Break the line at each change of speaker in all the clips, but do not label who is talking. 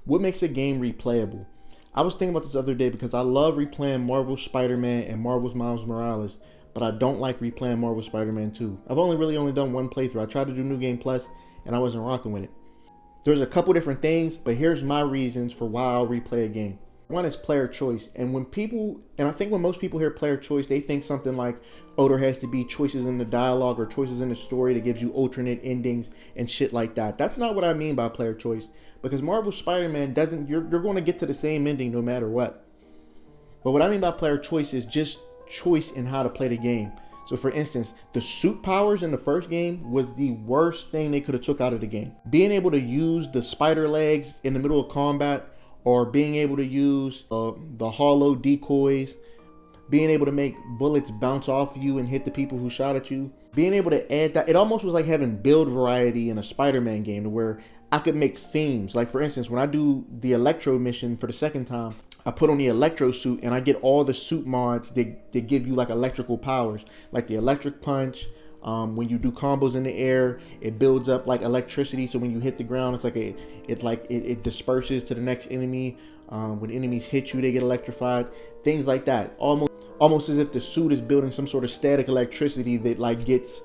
What makes a game replayable? I was thinking about this the other day because I love replaying Marvel's Spider-Man and Marvel's Miles Morales, but I don't like replaying Marvel's Spider-Man 2. I've only done one playthrough. I tried to do New Game Plus and I wasn't rocking with it. There's a couple different things, but here's my reasons for why I'll replay a game. One is player choice. And I think when most people hear player choice, they think something like, oh, there has to be choices in the dialogue or choices in the story that gives you alternate endings and shit like that. That's not what I mean by player choice. Because Marvel Spider-Man doesn't, you're going to get to the same ending no matter what. But what I mean by player choice is just choice in how to play the game. So for instance, the suit powers in the first game was the worst thing they could have took out of the game. Being able to use the spider legs in the middle of combat, or being able to use the hollow decoys, being able to make bullets bounce off you and hit the people who shot at you, being able to add that, it almost was like having build variety in a Spider-Man game to where I could make themes. Like for instance, when I do the Electro mission for the second time, I put on the Electro suit and I get all the suit mods that give you like electrical powers, like the electric punch. When you do combos in the air, it builds up like electricity. So when you hit the ground, it's like it disperses to the next enemy. When enemies hit you, they get electrified. Things like that. Almost as if the suit is building some sort of static electricity that like gets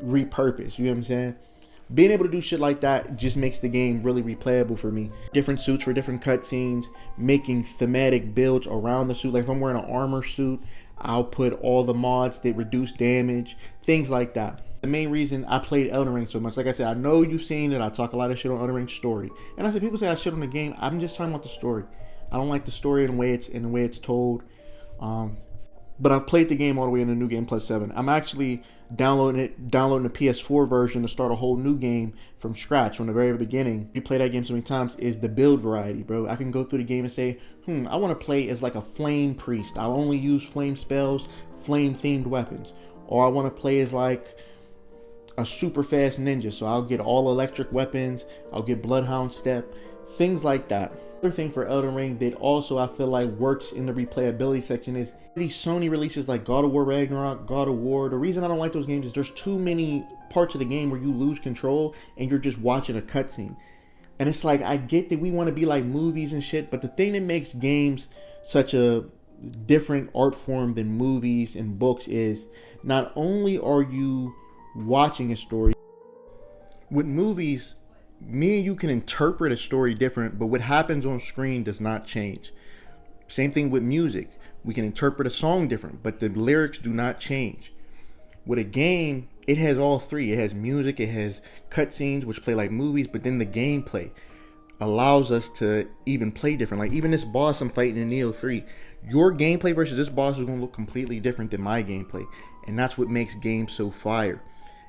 repurposed. You know what I'm saying? Being able to do shit like that just makes the game really replayable for me. Different suits for different cutscenes, making thematic builds around the suit. Like if I'm wearing an armor suit, I'll put all the mods that reduce damage, things like that. The main reason I played Elden Ring so much, like I said, I know you've seen that I talk a lot of shit on Elden Ring story. And I said, people say I shit on the game. I'm just talking about the story. I don't like the story in the way it's told. But I've played the game all the way in the New Game Plus 7. I'm actually downloading the PS4 version to start a whole new game from scratch, from the very beginning. You play that game so many times, is the build variety, bro. I can go through the game and say, I want to play as like a flame priest. I'll only use flame spells, flame themed weapons. Or I want to play as like a super fast ninja. So I'll get all electric weapons. I'll get Bloodhound Step, things like that. Other thing for Elden Ring that also I feel like works in the replayability section is these Sony releases like God of War Ragnarok, God of War. The reason I don't like those games is there's too many parts of the game where you lose control and you're just watching a cutscene. And it's like, I get that we want to be like movies and shit, but the thing that makes games such a different art form than movies and books is not only are you watching a story, with movies, me and you can interpret a story different, but what happens on screen does not change. Same thing with music. We can interpret a song different, but the lyrics do not change. With a game, it has all three. It has music, it has cutscenes, which play like movies, but then the gameplay allows us to even play different. Like even this boss I'm fighting in Neo 3, your gameplay versus this boss is going to look completely different than my gameplay. And that's what makes games so fire.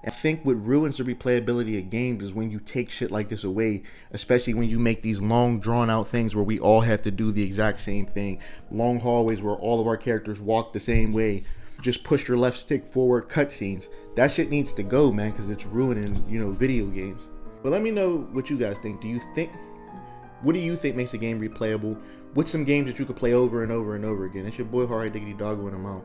I think what ruins the replayability of games is when you take shit like this away, especially when you make these long drawn out things where we all have to do the exact same thing. Long hallways where all of our characters walk the same way. Just push your left stick forward, cutscenes. That shit needs to go, man, because it's ruining, video games. But let me know what you guys think. What do you think makes a game replayable? What's some games that you could play over and over and over again? It's your boy Hard Diggity Doggo and I'm out.